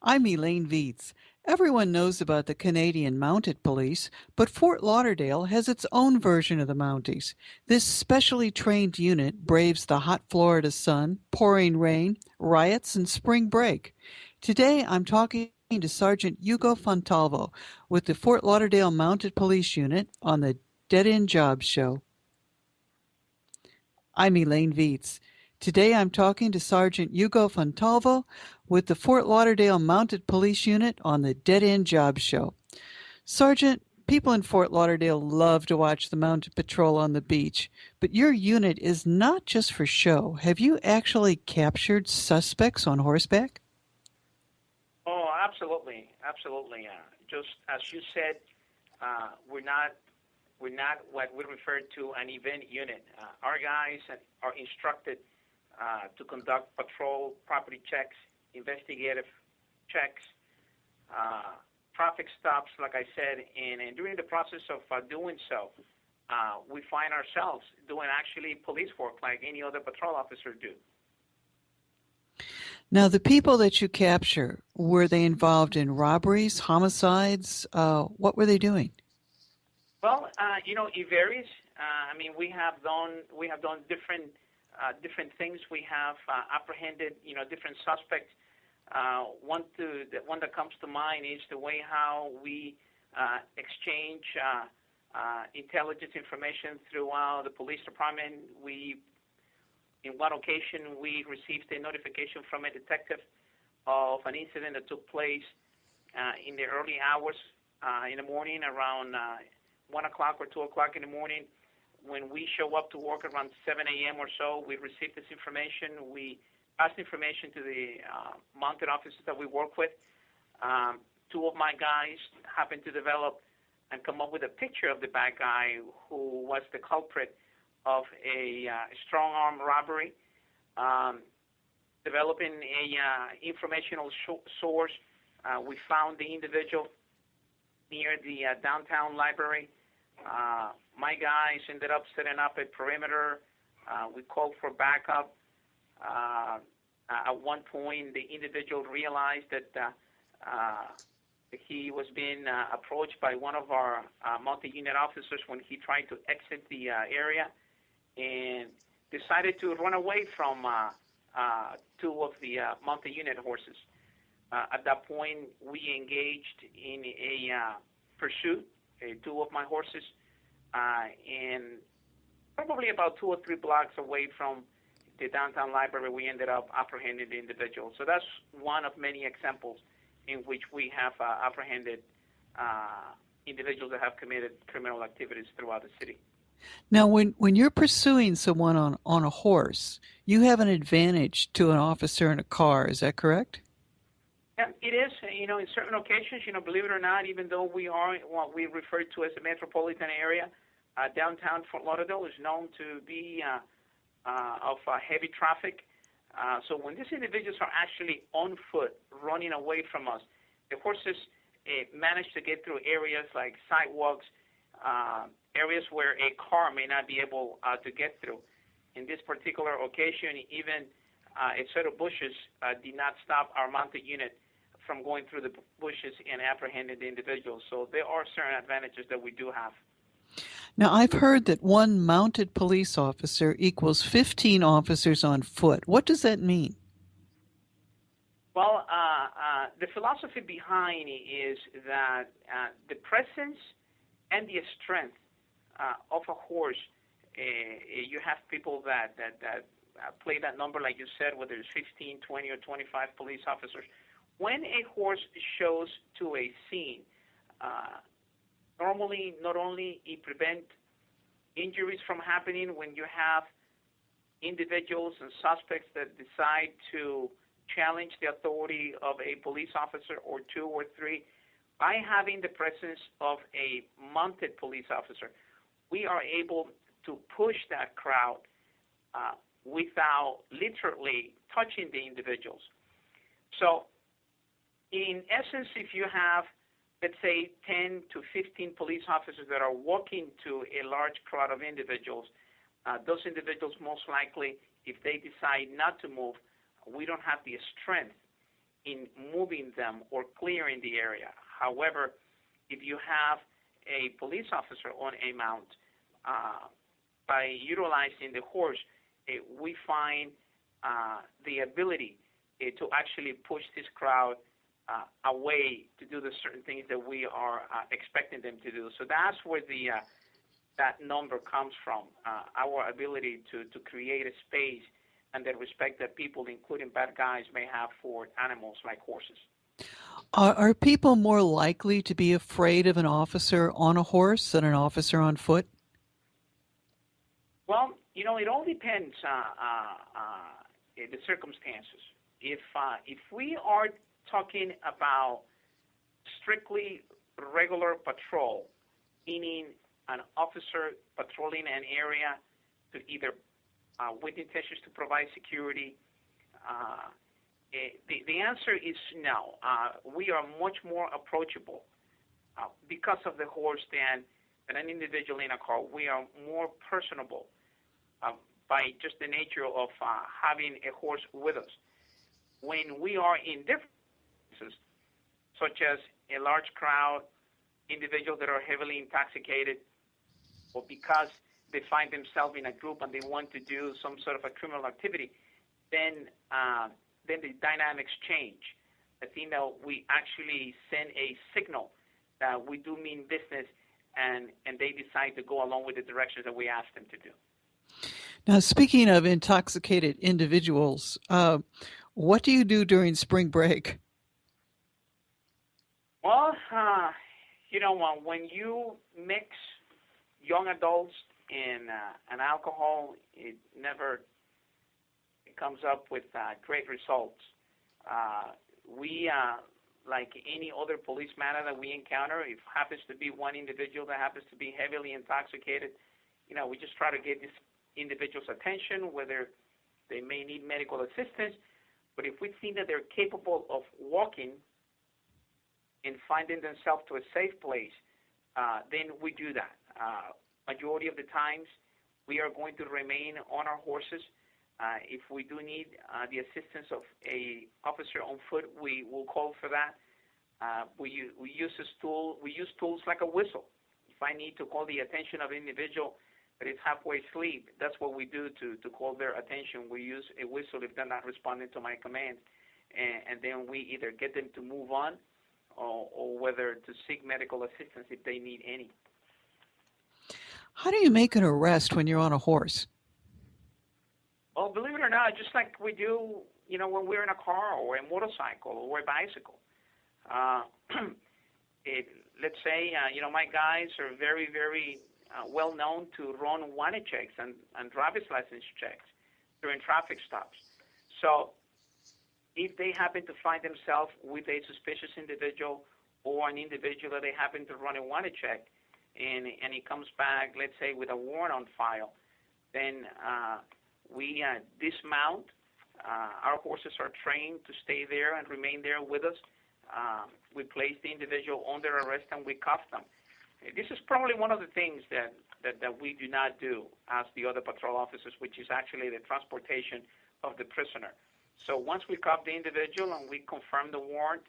I'm Elaine Viets. Everyone knows about the Canadian Mounted Police, but Fort Lauderdale has its own version of the Mounties. This specially trained unit braves the hot Florida sun, pouring rain, riots, and spring break. Today I'm talking to Sergeant Hugo Fontalvo with the Fort Lauderdale Mounted Police Unit on the Dead End Jobs Show. I'm Elaine Viets. Today I'm talking to Sergeant Hugo Fontalvo with the Fort Lauderdale Mounted Police Unit on the Dead End Jobs Show. Sergeant, people in Fort Lauderdale love to watch the Mounted Patrol on the beach, but your unit is not just for show. Have you actually captured suspects on horseback? Oh, absolutely, absolutely. Just as you said, we're not what we refer to an event unit. Our guys are instructed to conduct patrol, property checks, investigative checks, traffic stops, like I said, and during the process of doing so, we find ourselves doing actually police work like any other patrol officer do. Now, the people that you capture, were they involved in robberies, homicides? What were they doing? Well, it varies. I mean, we have done different things. We have apprehended, different suspects. The one that comes to mind is the way how we exchange intelligence information throughout the police department. In one occasion, we received a notification from a detective of an incident that took place in the early hours in the morning, around 1 o'clock or 2 o'clock in the morning. When we show up to work around 7 a.m. or so, we receive this information. We pass information to the mounted officers that we work with. Two of my guys happened to develop and come up with a picture of the bad guy who was the culprit of a strong arm robbery. Developing a informational source, we found the individual near the downtown library. My guys ended up setting up a perimeter. We called for backup. At one point, the individual realized that he was being approached by one of our multi-unit officers when he tried to exit the area, and decided to run away from two of the multi-unit horses. At that point, we engaged in a pursuit. Two of my horses, and probably about 2 or 3 blocks away from the downtown library, we ended up apprehending the individual. So that's one of many examples in which we have apprehended individuals that have committed criminal activities throughout the city. Now, when you're pursuing someone on a horse, you have an advantage to an officer in a car. Is that correct? Yeah, it is. In certain occasions, believe it or not, even though we are what we refer to as a metropolitan area, downtown Fort Lauderdale is known to be of heavy traffic. So when these individuals are actually on foot, running away from us, the horses manage to get through areas like sidewalks, areas where a car may not be able to get through. In this particular occasion, even a set of bushes did not stop our mounted unit from going through the bushes and apprehending the individuals. So there are certain advantages that we do have. Now, I've heard that one mounted police officer equals 15 officers on foot. What does that mean? Well, the philosophy behind it is that the presence and the strength of a horse, you have people that play that number, like you said, whether it's 15, 20, or 25 police officers. When a horse shows to a scene, normally not only it prevents injuries from happening when you have individuals and suspects that decide to challenge the authority of a police officer or 2 or 3, by having the presence of a mounted police officer, we are able to push that crowd without literally touching the individuals. So, in essence, if you have, let's say, 10 to 15 police officers that are walking to a large crowd of individuals, those individuals most likely, if they decide not to move, we don't have the strength in moving them or clearing the area. However, if you have a police officer on a mount, by utilizing the horse, we find the ability to actually push this crowd away to do the certain things that we are expecting them to do. So that's where that number comes from, our ability to create a space and the respect that people, including bad guys, may have for animals like horses. Are people more likely to be afraid of an officer on a horse than an officer on foot? Well, it all depends the circumstances. If we are talking about strictly regular patrol, meaning an officer patrolling an area to either with intentions to provide security, the answer is no. We are much more approachable because of the horse than an individual in a car. We are more personable by just the nature of having a horse with us. When we are in different places, such as a large crowd, individuals that are heavily intoxicated, or because they find themselves in a group and they want to do some sort of a criminal activity, then the dynamics change. I think that we actually send a signal that we do mean business, and they decide to go along with the directions that we ask them to do. Now, speaking of intoxicated individuals, what do you do during spring break? Well, when you mix young adults and alcohol, it never comes up with great results. We, like any other police matter that we encounter, if it happens to be one individual that happens to be heavily intoxicated, we just try to get this individual's attention, whether they may need medical assistance. But if we think that they're capable of walking and finding themselves to a safe place, then we do that. Majority of the times, we are going to remain on our horses. If we do need the assistance of a officer on foot, we will call for that. We use tools like a whistle. If I need to call the attention of an individual that is halfway asleep, that's what we do to call their attention. We use a whistle if they're not responding to my commands, and then we either get them to move on or whether to seek medical assistance if they need any. How do you make an arrest when you're on a horse? Well, believe it or not, just like we do, when we're in a car or a motorcycle or a bicycle. Let's say, my guys are very, very well known to run wanted checks and driver's license checks during traffic stops. So if they happen to find themselves with a suspicious individual or an individual that they happen to run a wanted check, and he comes back, let's say, with a warrant on file, then we dismount. Our horses are trained to stay there and remain there with us. We place the individual under arrest and we cuff them. This is probably one of the things that we do not do as the other patrol officers, which is actually the transportation of the prisoner. So once we cuff the individual and we confirm the warrant,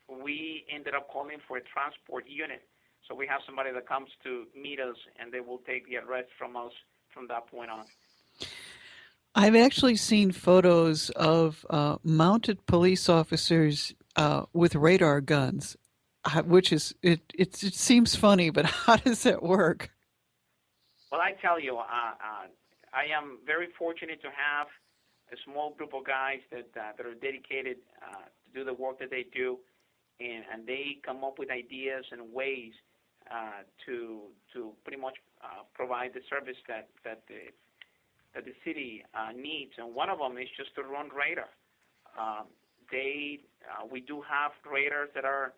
we ended up calling for a transport unit. So we have somebody that comes to meet us, and they will take the arrest from us from that point on. I've actually seen photos of mounted police officers with radar guns, which is it seems funny, but how does that work? Well, I tell you, I am very fortunate to have a small group of guys that are dedicated to do the work that they do, and they come up with ideas and ways to pretty much provide the service that the city needs. And one of them is just to run radar. We do have radars that are,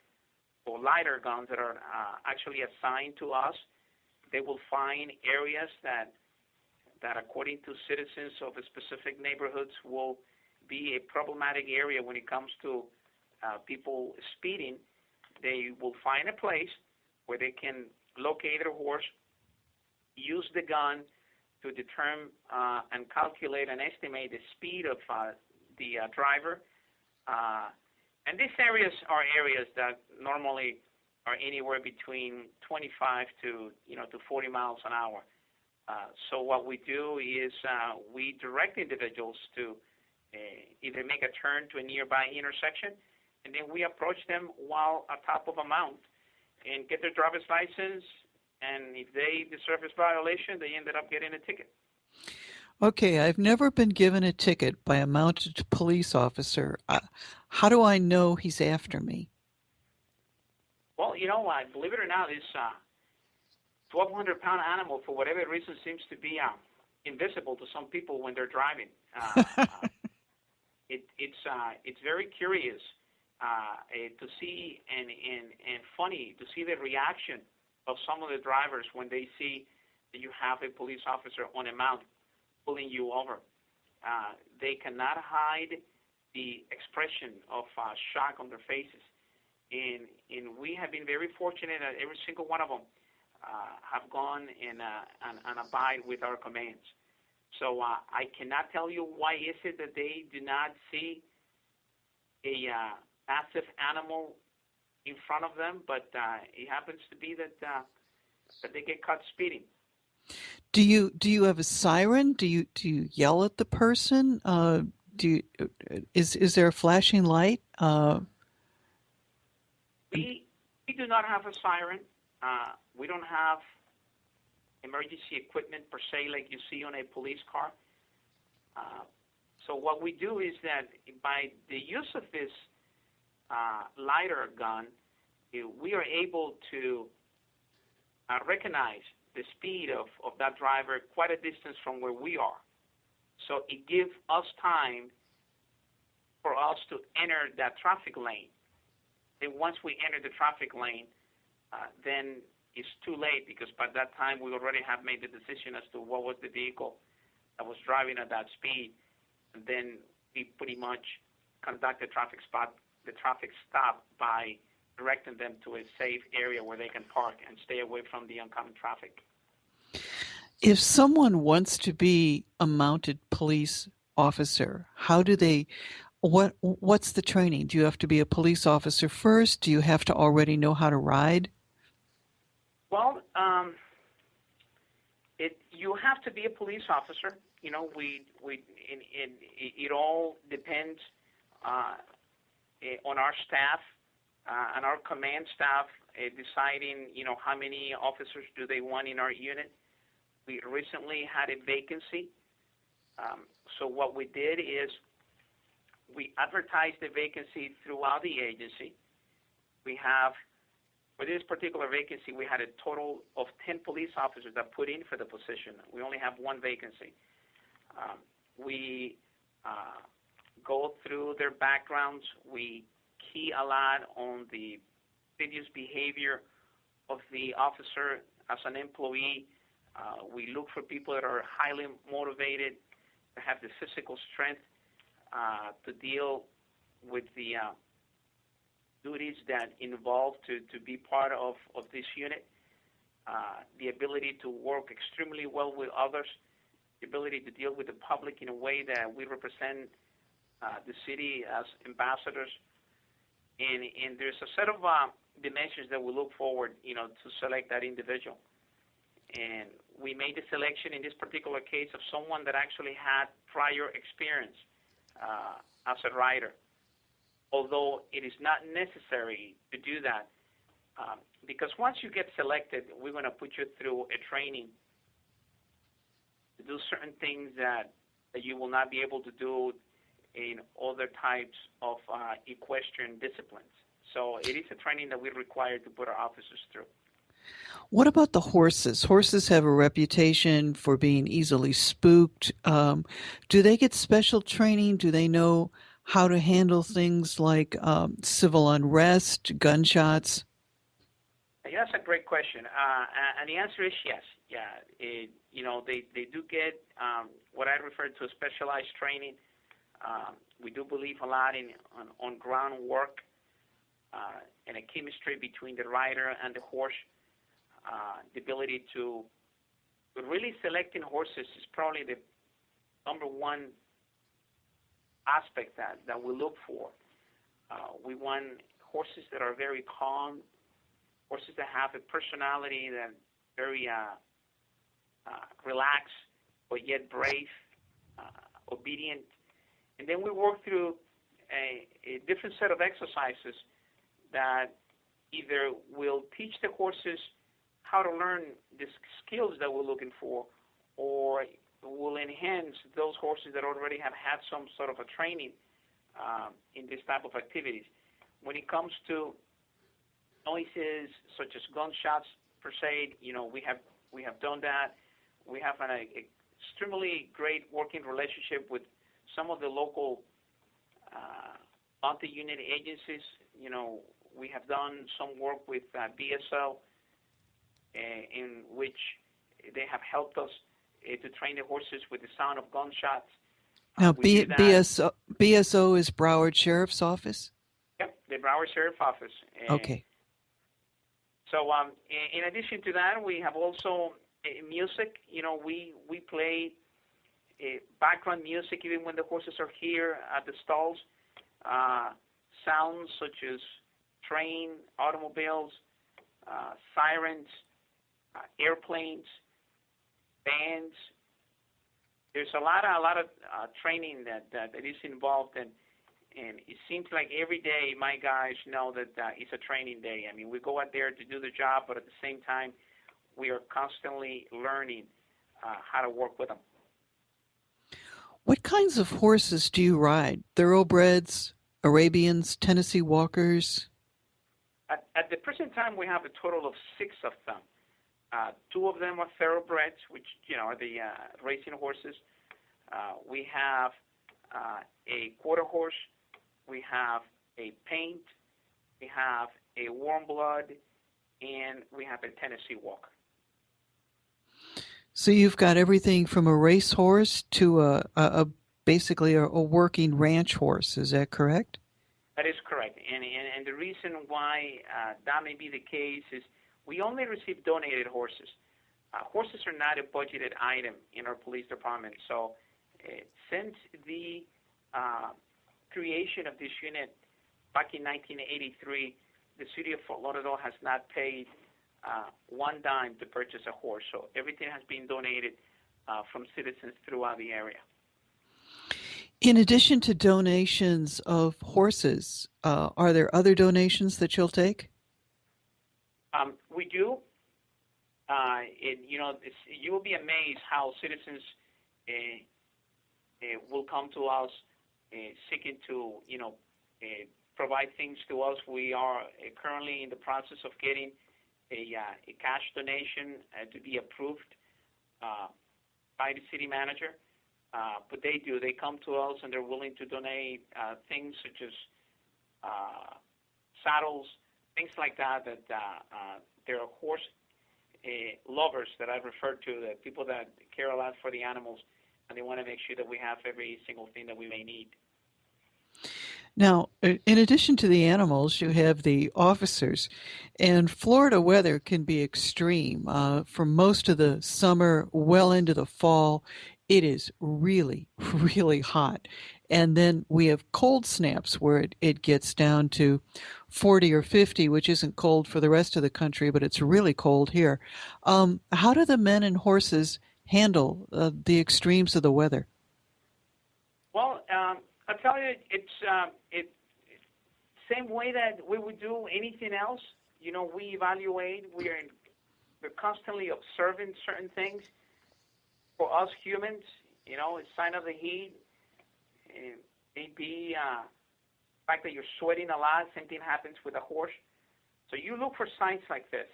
or lidar guns that are actually assigned to us. They will find areas that according to citizens of specific neighborhoods will be a problematic area when it comes to people speeding. They will find a place where they can locate their horse, use the gun to determine and calculate and estimate the speed of the driver, And these areas are areas that normally are anywhere between 25 to 40 miles an hour. So what we do is we direct individuals to either make a turn to a nearby intersection, and then we approach them while atop of a mount and get their driver's license. And if they deserve this violation, they ended up getting a ticket. Okay, I've never been given a ticket by a mounted police officer. How do I know he's after me? Well, believe it or not, this 1,200-pound animal, for whatever reason, seems to be invisible to some people when they're driving. It's very curious to see and funny to see the reaction of some of the drivers when they see that you have a police officer on a mount pulling you over. They cannot hide the expression of shock on their faces. And we have been very fortunate that every single one of them have gone and abide with our commands. So I cannot tell you why is it that they do not see a massive animal in front of them, but it happens to be that they get caught speeding. Do you have a siren? Do you yell at the person? Is there a flashing light? We do not have a siren. We don't have emergency equipment per se like you see on a police car. So what we do is that by the use of this lidar gun, we are able to recognize the speed of that driver quite a distance from where we are. So it gives us time for us to enter that traffic lane. And once we enter the traffic lane, then it's too late because by that time we already have made the decision as to what was the vehicle that was driving at that speed. And then we pretty much conduct the traffic stop by directing them to a safe area where they can park and stay away from the oncoming traffic. If someone wants to be a mounted police officer, how do they, what's the training? Do you have to be a police officer first? Do you have to already know how to ride? Well, you have to be a police officer. It all depends on our staff and our command staff deciding, how many officers do they want in our unit. We recently had a vacancy. So what we did is we advertised the vacancy throughout the agency. We have, for this particular vacancy, we had a total of 10 police officers that put in for the position. We only have one vacancy. We go through their backgrounds. We key a lot on the previous behavior of the officer as an employee. We look for people that are highly motivated, that have the physical strength to deal with the duties that involve to be part of this unit, the ability to work extremely well with others, the ability to deal with the public in a way that we represent the city as ambassadors. And there's a set of dimensions that we look forward, to select that individual. And we made the selection in this particular case of someone that actually had prior experience as a rider, although it is not necessary to do that because once you get selected, we're going to put you through a training to do certain things that you will not be able to do in other types of equestrian disciplines. So it is a training that we require to put our officers through. What about the horses? Horses have a reputation for being easily spooked. Do they get special training? Do they know how to handle things like civil unrest, gunshots? Yeah, that's a great question. And the answer is yes. Yeah, they do get what I refer to as specialized training. We do believe a lot on ground work and a chemistry between the rider and the horse. The ability to really selecting horses is probably the number one aspect that we look for. We want horses that are very calm, horses that have a personality that very relaxed, but yet brave, obedient. And then we work through a different set of exercises that either will teach the horses how to learn the skills that we're looking for, or will enhance those horses that already have had some sort of a training in this type of activities. When it comes to noises such as gunshots per se, we have done that. We have an extremely great working relationship with some of the local mounted unit agencies. We have done some work with BSO, in which they have helped us to train the horses with the sound of gunshots. Now, BSO is Broward Sheriff's Office? Yep, the Broward Sheriff's Office. Okay. So in addition to that, we have also music. We play background music even when the horses are here at the stalls. Sounds such as train, automobiles, sirens, airplanes, bands. There's a lot of training that is involved, and it seems like every day my guys know that it's a training day. I mean, we go out there to do the job, but at the same time, we are constantly learning how to work with them. What kinds of horses do you ride? Thoroughbreds, Arabians, Tennessee Walkers? At the present time, we have a total of 6 of them. 2 of them are thoroughbreds, which are the racing horses. We have a quarter horse. We have a paint. We have a warm blood, and we have a Tennessee Walker. So you've got everything from a racehorse to basically a working ranch horse. Is that correct? That is correct. And the reason why that may be the case is we only receive donated horses. Horses are not a budgeted item in our police department. So since the creation of this unit back in 1983, the city of Fort Lauderdale has not paid one dime to purchase a horse. So everything has been donated from citizens throughout the area. In addition to donations of horses, are there other donations that you'll take? We do. You will be amazed how citizens will come to us seeking to, provide things to us. We are currently in the process of getting a cash donation to be approved by the city manager. But they come to us and they're willing to donate things such as saddles, things like that there are horse lovers that I've referred to, that people that care a lot for the animals, and they want to make sure that we have every single thing that we may need. Now, in addition to the animals, you have the officers, and Florida weather can be extreme. For most of the summer, well into the fall, it is really, really hot. And then we have cold snaps where it gets down to 40 or 50, which isn't cold for the rest of the country, but it's really cold here. How do the men and horses handle the extremes of the weather? Well, I'll tell you, it's same way that we would do anything else. We evaluate. We're constantly observing certain things. For us humans, it's sign of the heat. It may be the fact that you're sweating a lot. Same thing happens with a horse. So you look for signs like this.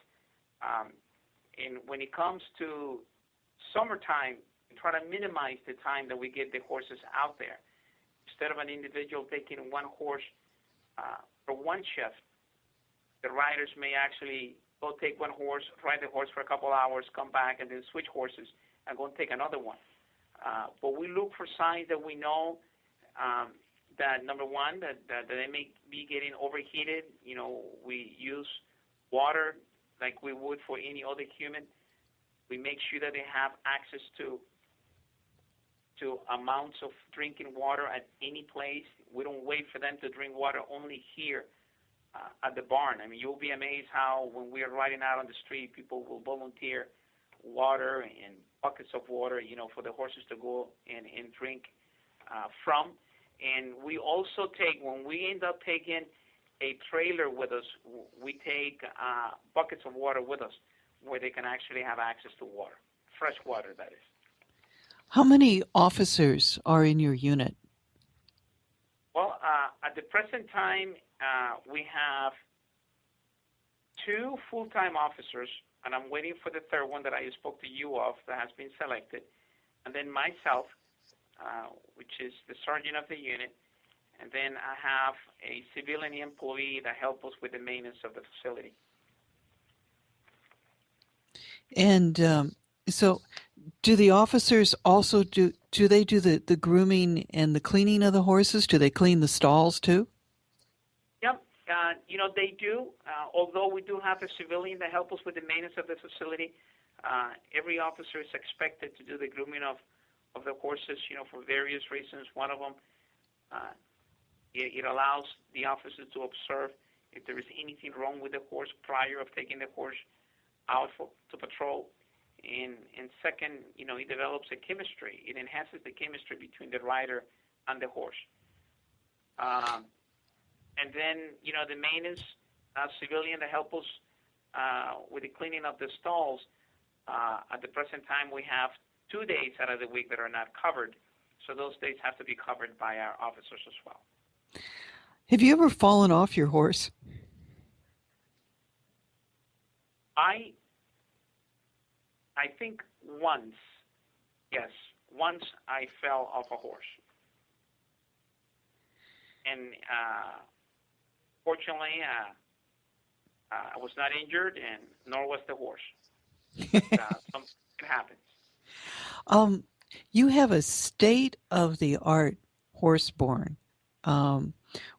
And when it comes to summertime, we try to minimize the time that we get the horses out there. Instead of an individual taking one horse for one shift, the riders may actually go take one horse, ride the horse for a couple hours, come back, and then switch horses and go and take another one. But we look for signs that we know that, number one, that they may be getting overheated. We use water like we would for any other human. We make sure that they have access to to amounts of drinking water at any place. We don't wait for them to drink water only here at the barn. I mean, you'll be amazed how when we are riding out on the street, people will volunteer water and buckets of water, for the horses to go and drink from. And we also take, when we end up taking a trailer with us, we take buckets of water with us where they can actually have access to water, fresh water, that is. How many officers are in your unit? Well, at the present time, we have 2 full-time officers, and I'm waiting for the third one that I spoke to you of that has been selected, and then myself, which is the sergeant of the unit, and then I have a civilian employee that helps us with the maintenance of the facility. And so do the officers also do they do the grooming and the cleaning of the horses? Do they clean the stalls too? Yep. They do. Although we do have a civilian that helps us with the maintenance of the facility, every officer is expected to do the grooming of the horses, for various reasons. One of them, it allows the officer to observe if there is anything wrong with the horse prior of taking the horse out to patrol. And second, it develops a chemistry. It enhances the chemistry between the rider and the horse. And then, the maintenance civilian that helps us with the cleaning of the stalls. At the present time, we have 2 days out of the week that are not covered. So those days have to be covered by our officers as well. Have you ever fallen off your horse? I think once, yes. Once I fell off a horse. And fortunately, I was not injured, and nor was the horse. Something happens. You have a state-of-the-art horse barn.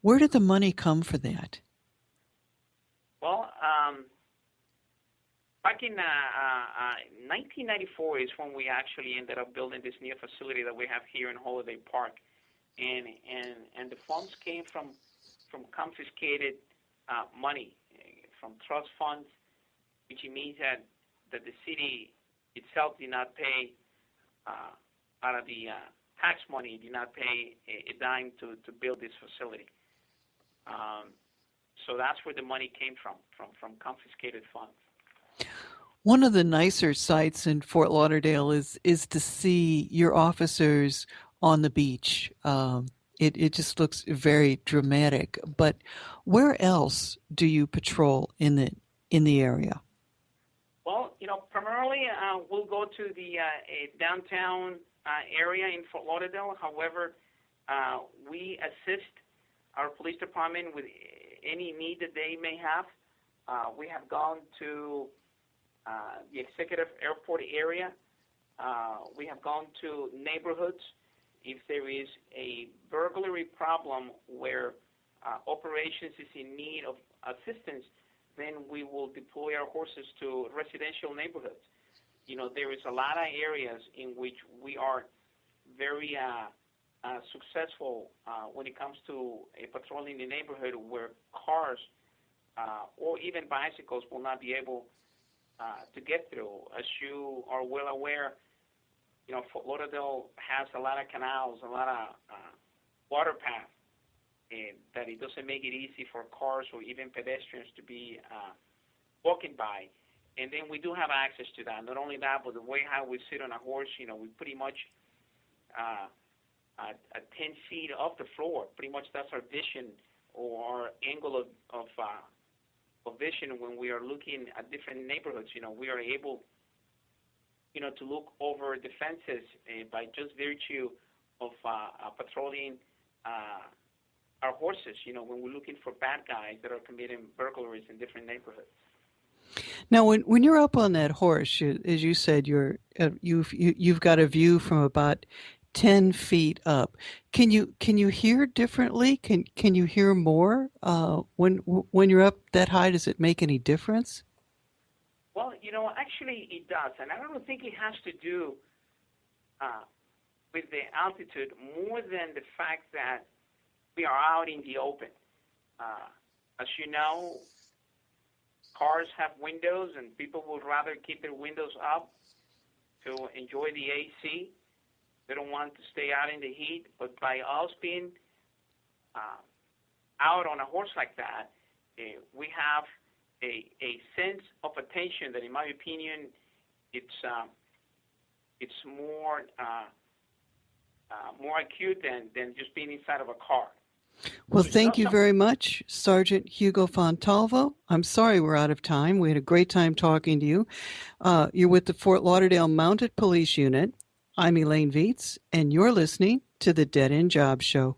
Where did the money come for that? Well, back in 1994 is when we actually ended up building this new facility that we have here in Holiday Park, and the funds came from confiscated money from trust funds, which means that the city itself did not pay out of the tax money, did not pay a dime to build this facility. So that's where the money came from confiscated funds. One of the nicer sights in Fort Lauderdale is to see your officers on the beach. It just looks very dramatic. But where else do you patrol in the area? Well, primarily we'll go to the downtown area in Fort Lauderdale. However, we assist our police department with any need that they may have. We have gone to the executive airport area. We have gone to neighborhoods. If there is a burglary problem where operations is in need of assistance, then we will deploy our horses to residential neighborhoods. There is a lot of areas in which we are very successful when it comes to patrolling the neighborhood where cars or even bicycles will not be able to get through. As you are well aware, Fort Lauderdale has a lot of canals, a lot of water paths, that it doesn't make it easy for cars or even pedestrians to be walking by. And then we do have access to that. Not only that, but the way how we sit on a horse, we pretty much at 10 feet off the floor. Pretty much that's our vision or our angle of vision when we are looking at different neighborhoods. We are able, to look over the fences by just virtue of patrolling our horses, when we're looking for bad guys that are committing burglaries in different neighborhoods. Now, when you're up on that horse, as you said, you've got a view from about 10 feet up. Can you hear differently? Can you hear more when you're up that high? Does it make any difference? Well, actually it does, and I don't think it has to do with the altitude more than the fact that we are out in the open. As you know, cars have windows, and people would rather keep their windows up to enjoy the AC. They don't want to stay out in the heat. But by us being out on a horse like that, we have a sense of attention that, in my opinion, it's more acute than just being inside of a car. Well, thank you very much, Sergeant Hugo Fontalvo. I'm sorry we're out of time. We had a great time talking to you. You're with the Fort Lauderdale Mounted Police Unit. I'm Elaine Viets, and you're listening to the Dead End Job Show.